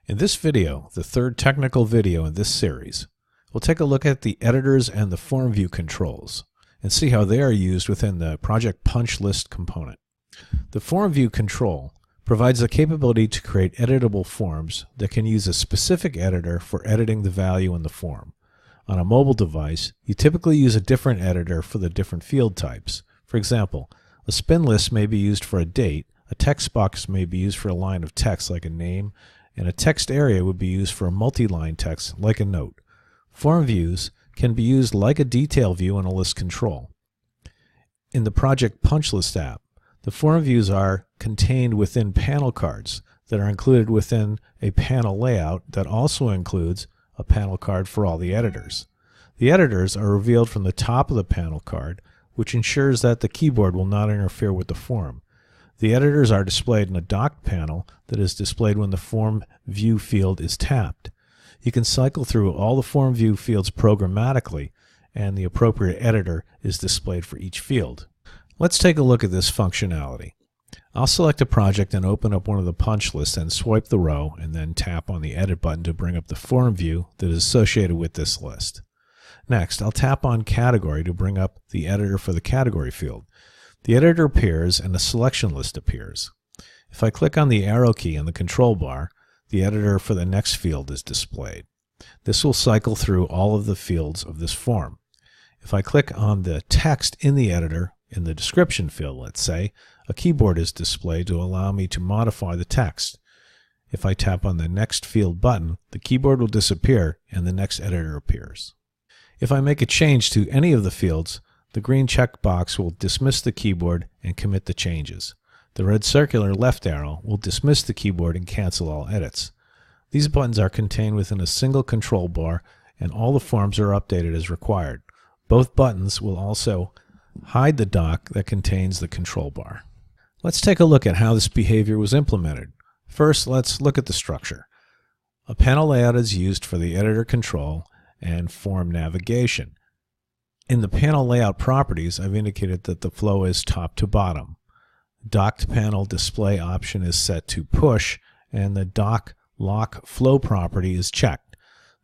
In this video, the third technical video in this series, we'll take a look at the editors and the form view controls and see how they are used within the project punch list component. The form view control provides the capability to create editable forms that can use a specific editor for editing the value in the form. On a mobile device, you typically use a different editor for the different field types. For example, a spin list may be used for a date, a text box may be used for a line of text like a name, and a text area would be used for a multi-line text like a note. Form views can be used like a detail view in a list control. In the Project Punch List app, the form views are contained within panel cards that are included within a panel layout that also includes a panel card for all the editors. The editors are revealed from the top of the panel card, which ensures that the keyboard will not interfere with the form. The editors are displayed in a docked panel that is displayed when the form view field is tapped. You can cycle through all the form view fields programmatically, and the appropriate editor is displayed for each field. Let's take a look at this functionality. I'll select a project and open up one of the punch lists and swipe the row and then tap on the edit button to bring up the form view that is associated with this list. Next, I'll tap on category to bring up the editor for the category field. The editor appears and a selection list appears. If I click on the arrow key in the control bar, the editor for the next field is displayed. This will cycle through all of the fields of this form. If I click on the text in the editor, in the description field, let's say, a keyboard is displayed to allow me to modify the text. If I tap on the next field button, the keyboard will disappear and the next editor appears. If I make a change to any of the fields, the green checkbox will dismiss the keyboard and commit the changes. The red circular left arrow will dismiss the keyboard and cancel all edits. These buttons are contained within a single control bar, and all the forms are updated as required. Both buttons will also hide the dock that contains the control bar. Let's take a look at how this behavior was implemented. First, let's look at the structure. A panel layout is used for the editor control and form navigation. In the panel layout properties, I've indicated that the flow is top to bottom. Docked panel display option is set to push, and the dock lock flow property is checked.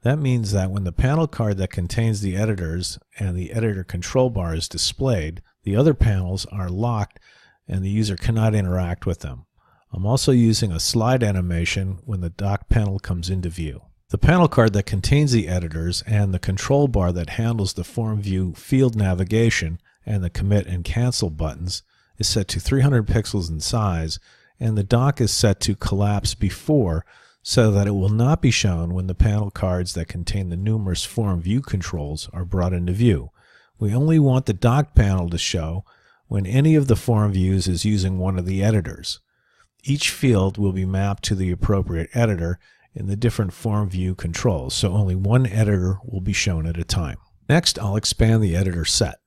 That means that when the panel card that contains the editors and the editor control bar is displayed, the other panels are locked and the user cannot interact with them. I'm also using a slide animation when the dock panel comes into view. The panel card that contains the editors and the control bar that handles the form view field navigation and the commit and cancel buttons is set to 300 pixels in size, and the dock is set to collapse before so that it will not be shown when the panel cards that contain the numerous form view controls are brought into view. We only want the dock panel to show when any of the form views is using one of the editors. Each field will be mapped to the appropriate editor in the different form view controls, so only one editor will be shown at a time. Next, I'll expand the editor set.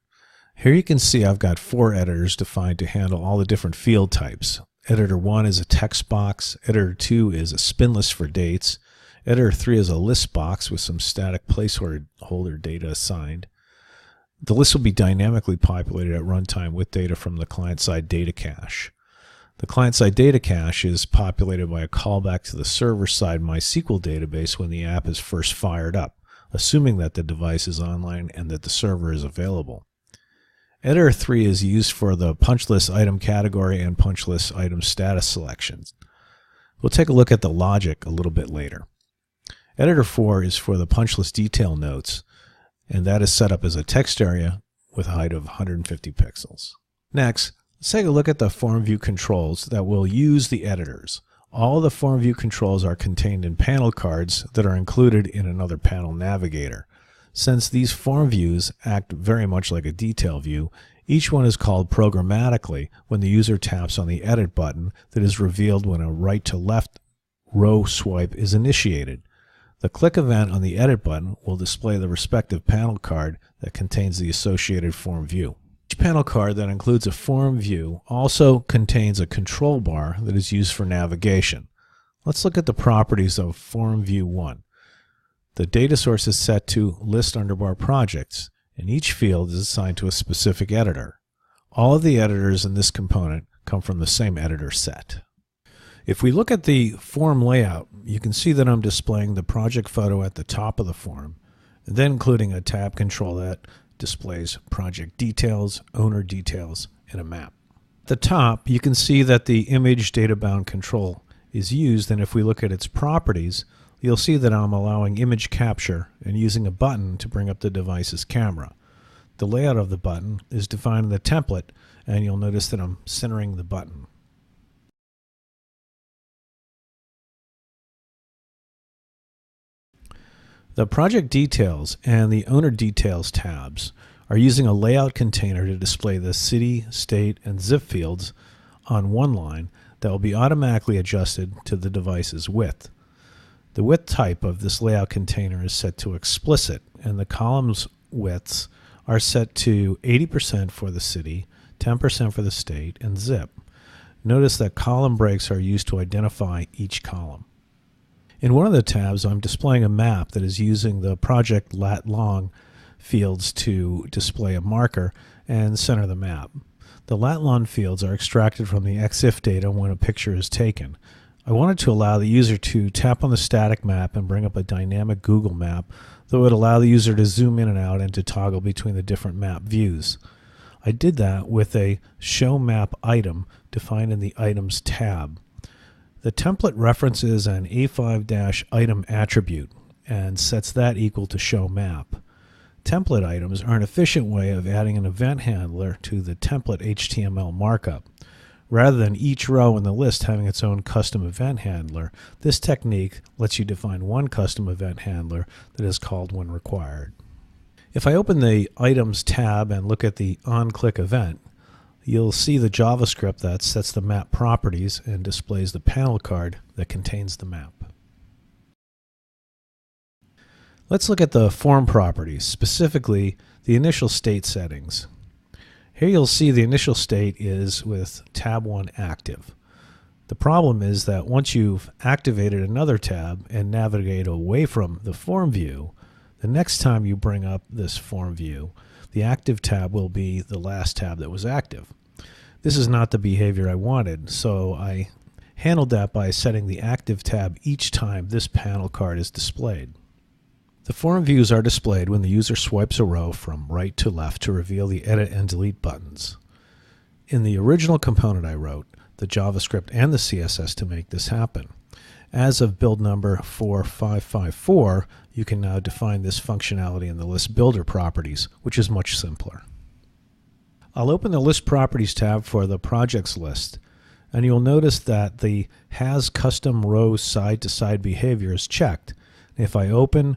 Here you can see I've got 4 editors defined to handle all the different field types. Editor 1 is a text box, editor 2 is a spin list for dates, editor 3 is a list box with some static placeholder data assigned. The list will be dynamically populated at runtime with data from the client-side data cache. The client-side data cache is populated by a callback to the server-side MySQL database when the app is first fired up, assuming that the device is online and that the server is available. Editor 3 is used for the punch list item category and punch list item status selections. We'll take a look at the logic a little bit later. Editor 4 is for the punch list detail notes, and that is set up as a text area with a height of 150 pixels. Next, let's take a look at the form view controls that will use the editors. All of the form view controls are contained in panel cards that are included in another panel navigator. Since these form views act very much like a detail view, each one is called programmatically when the user taps on the edit button that is revealed when a right to left row swipe is initiated. The click event on the edit button will display the respective panel card that contains the associated form view. Each panel card that includes a form view also contains a control bar that is used for navigation. Let's look at the properties of Form View 1. The data source is set to list underbar projects, and each field is assigned to a specific editor. All of the editors in this component come from the same editor set. If we look at the form layout, you can see that I'm displaying the project photo at the top of the form, and then including a tab control that displays project details, owner details, and a map. At the top, you can see that the image data bound control is used, and if we look at its properties, you'll see that I'm allowing image capture and using a button to bring up the device's camera. The layout of the button is defined in the template, and you'll notice that I'm centering the button. The project details and the owner details tabs are using a layout container to display the city, state, and zip fields on one line that will be automatically adjusted to the device's width. The width type of this layout container is set to explicit, and the columns widths are set to 80% for the city, 10% for the state, and zip. Notice that column breaks are used to identify each column. In one of the tabs, I'm displaying a map that is using the project lat long fields to display a marker and center the map. The lat long fields are extracted from the EXIF data when a picture is taken. I wanted to allow the user to tap on the static map and bring up a dynamic Google map that would allow the user to zoom in and out and to toggle between the different map views. I did that with a Show Map item defined in the Items tab. The template references an A5-item attribute and sets that equal to Show Map. Template items are an efficient way of adding an event handler to the template HTML markup. Rather than each row in the list having its own custom event handler, this technique lets you define one custom event handler that is called when required. If I open the Items tab and look at the onClick event, you'll see the JavaScript that sets the map properties and displays the panel card that contains the map. Let's look at the form properties, specifically the initial state settings. Here you'll see the initial state is with tab 1 active. The problem is that once you've activated another tab and navigate away from the form view, the next time you bring up this form view, the active tab will be the last tab that was active. This is not the behavior I wanted, so I handled that by setting the active tab each time this panel card is displayed. The form views are displayed when the user swipes a row from right to left to reveal the edit and delete buttons. In the original component I wrote, the JavaScript and the CSS to make this happen. As of build number 4554, you can now define this functionality in the list builder properties, which is much simpler. I'll open the list properties tab for the projects list, and you'll notice that the has custom row side to side behavior is checked. If I open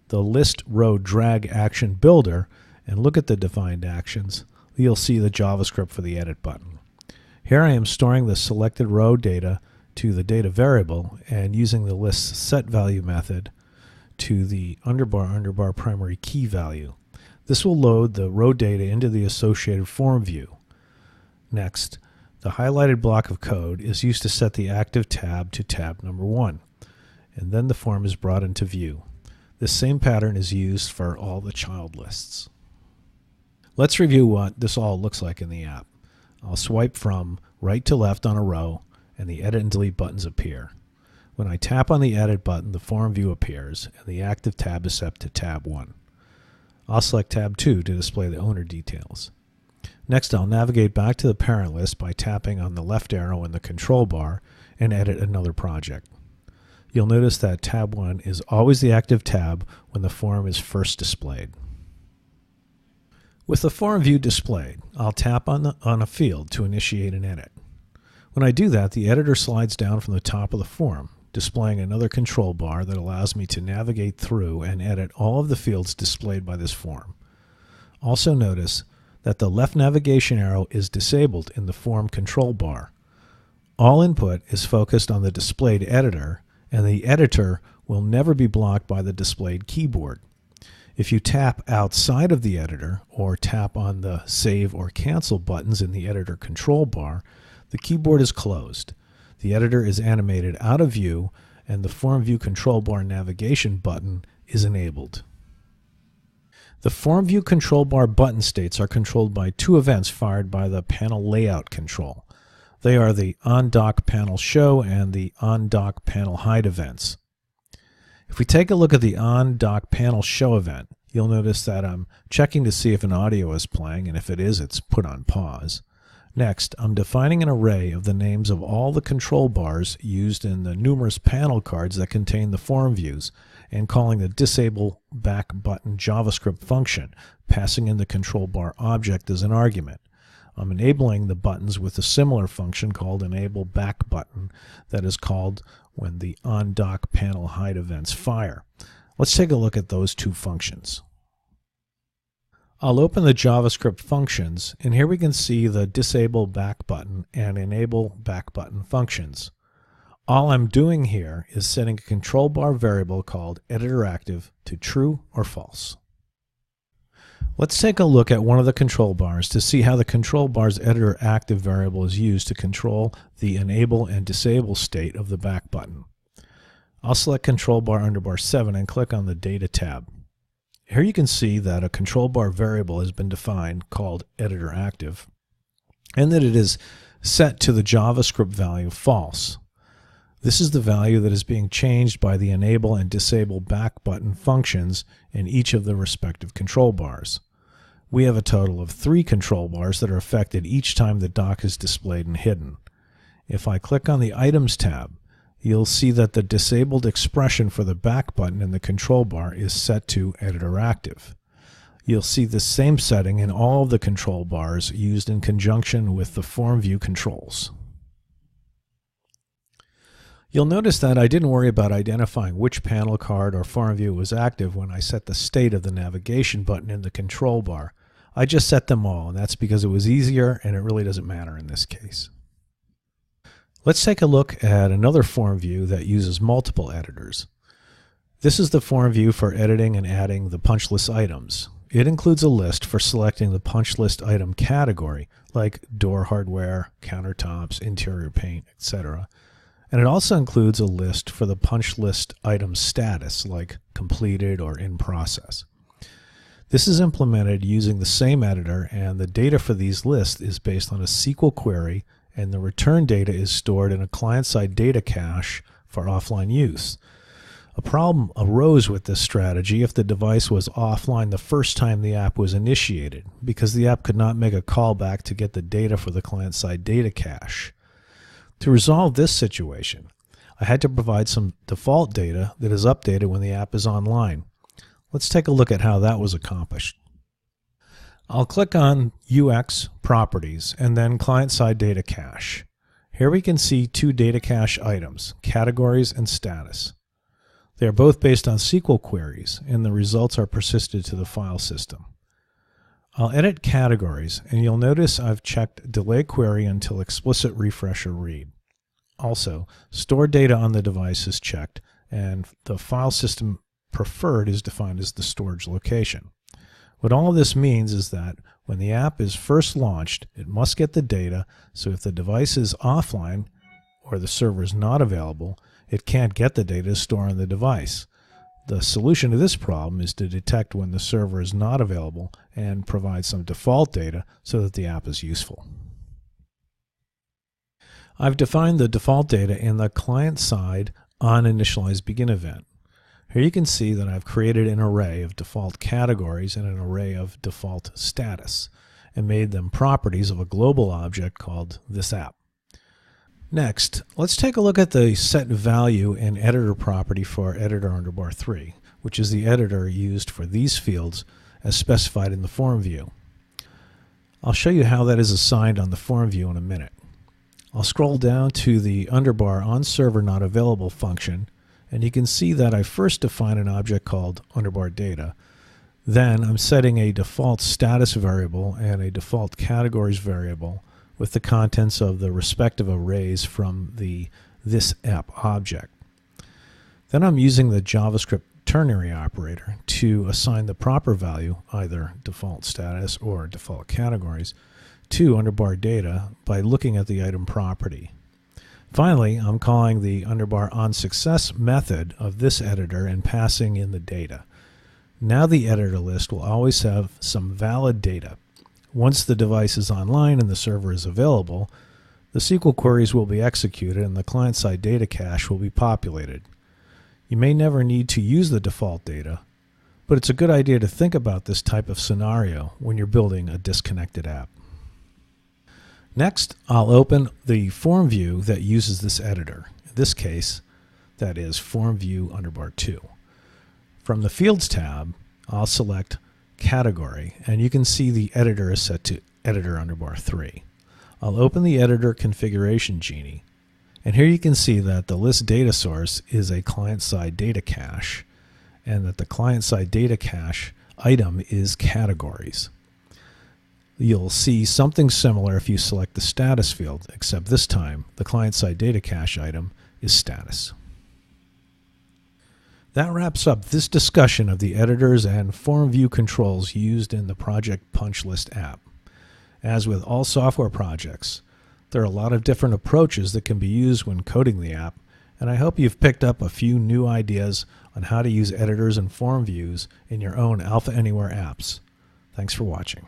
the list row drag action builder and look at the defined actions, you'll see the JavaScript for the edit button. Here I am storing the selected row data to the data variable and using the list set value method to the underbar primary key value. This will load the row data into the associated form view. Next, the highlighted block of code is used to set the active tab to tab number 1, and then the form is brought into view. This same pattern is used for all the child lists. Let's review what this all looks like in the app. I'll swipe from right to left on a row and the edit and delete buttons appear. When I tap on the edit button, the form view appears and the active tab is set to tab 1. I'll select tab 2 to display the owner details. Next, I'll navigate back to the parent list by tapping on the left arrow in the control bar and edit another project. You'll notice that tab 1 is always the active tab when the form is first displayed. With the form view displayed, I'll tap on a field to initiate an edit. When I do that, the editor slides down from the top of the form, displaying another control bar that allows me to navigate through and edit all of the fields displayed by this form. Also notice that the left navigation arrow is disabled in the form control bar. All input is focused on the displayed editor, and the editor will never be blocked by the displayed keyboard. If you tap outside of the editor or tap on the Save or Cancel buttons in the editor control bar, the keyboard is closed. The editor is animated out of view, and the Form View Control Bar Navigation button is enabled. The Form View Control Bar button states are controlled by two events fired by the Panel Layout control. They are the on-dock panel show and the on-dock panel hide events. If we take a look at the on-dock panel show event, you'll notice that I'm checking to see if an audio is playing, and if it is, it's put on pause. Next, I'm defining an array of the names of all the control bars used in the numerous panel cards that contain the form views, and calling the disable back button JavaScript function, passing in the control bar object as an argument. I'm enabling the buttons with a similar function called enable back button that is called when the on-dock panel hide events fire. Let's take a look at those two functions. I'll open the JavaScript functions, and here we can see the disable back button and enable back button functions. All I'm doing here is setting a control bar variable called editorActive to true or false. Let's take a look at one of the control bars to see how the control bar's editorActive variable is used to control the enable and disable state of the back button. I'll select control bar under bar 7 and click on the Data tab. Here you can see that a control bar variable has been defined called editorActive, and that it is set to the JavaScript value false. This is the value that is being changed by the enable and disable back button functions in each of the respective control bars. We have a total of 3 control bars that are affected each time the dock is displayed and hidden. If I click on the Items tab, you'll see that the disabled expression for the back button in the control bar is set to editorActive. You'll see the same setting in all of the control bars used in conjunction with the form view controls. You'll notice that I didn't worry about identifying which panel card or form view was active when I set the state of the navigation button in the control bar. I just set them all, and that's because it was easier, and it really doesn't matter in this case. Let's take a look at another form view that uses multiple editors. This is the form view for editing and adding the punch list items. It includes a list for selecting the punch list item category, like door hardware, countertops, interior paint, etc. And it also includes a list for the punch list item status, like completed or in process. This is implemented using the same editor, and the data for these lists is based on a SQL query, and the return data is stored in a client-side data cache for offline use. A problem arose with this strategy if the device was offline the first time the app was initiated, because the app could not make a callback to get the data for the client-side data cache. To resolve this situation, I had to provide some default data that is updated when the app is online. Let's take a look at how that was accomplished. I'll click on UX Properties and then Client-Side Data Cache. Here we can see 2 data cache items, categories and status. They are both based on SQL queries, and the results are persisted to the file system. I'll edit categories, and you'll notice I've checked Delay Query until Explicit Refresh or Read. Also, Store Data on the device is checked, and the file system preferred is defined as the storage location. What all of this means is that when the app is first launched, it must get the data, so if the device is offline or the server is not available, it can't get the data to store on the device. The solution to this problem is to detect when the server is not available and provide some default data so that the app is useful. I've defined the default data in the client-side onInitializeBegin event. Here you can see that I've created an array of default categories and an array of default status, and made them properties of a global object called thisApp. Next, let's take a look at the setValue and editor property for editor under bar 3, which is the editor used for these fields as specified in the form view. I'll show you how that is assigned on the form view in a minute. I'll scroll down to the underbar onServerNotAvailable function, and you can see that I first define an object called underbar data. Then I'm setting a default status variable and a default categories variable with the contents of the respective arrays from the thisApp object. Then I'm using the JavaScript ternary operator to assign the proper value, either default status or default categories, to underbar data by looking at the item property. Finally, I'm calling the underbar onSuccess method of this editor and passing in the data. Now the editor list will always have some valid data. Once the device is online and the server is available, The SQL queries will be executed and the client-side data cache will be populated. You may never need to use the default data, but it's a good idea to think about this type of scenario when you're building a disconnected app. Next, I'll open the form view that uses this editor. In this case, that is form view underbar 2. From the Fields tab, I'll select Category, and you can see the editor is set to Editor underbar 3. I'll open the Editor Configuration Genie, and here you can see that the list data source is a client-side data cache, and that the client-side data cache item is Categories. You'll see something similar if you select the Status field, except this time the client-side data cache item is Status. That wraps up this discussion of the editors and form view controls used in the Project Punch List app. As with all software projects, there are a lot of different approaches that can be used when coding the app, and I hope you've picked up a few new ideas on how to use editors and form views in your own Alpha Anywhere apps. Thanks for watching.